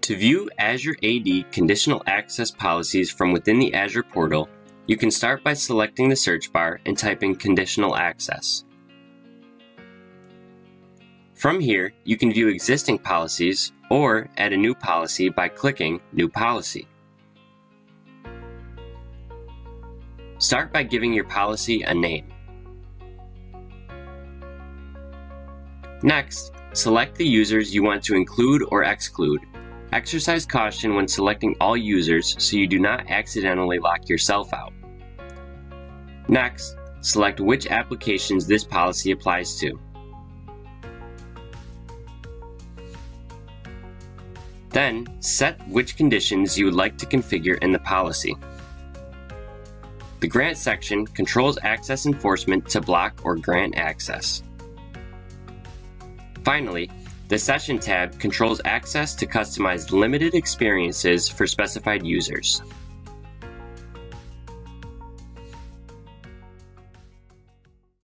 To view Azure AD Conditional Access Policies from within the Azure Portal, you can start by selecting the search bar and typing Conditional Access. From here, you can view existing policies or add a new policy by clicking New Policy. Start by giving your policy a name. Next, select the users you want to include or exclude. Exercise caution when selecting all users so you do not accidentally lock yourself out. Next, select which applications this policy applies to. Then, set which conditions you would like to configure in the policy. The Grant section controls access enforcement to block or grant access. Finally, the Session tab controls access to customize limited experiences for specified users.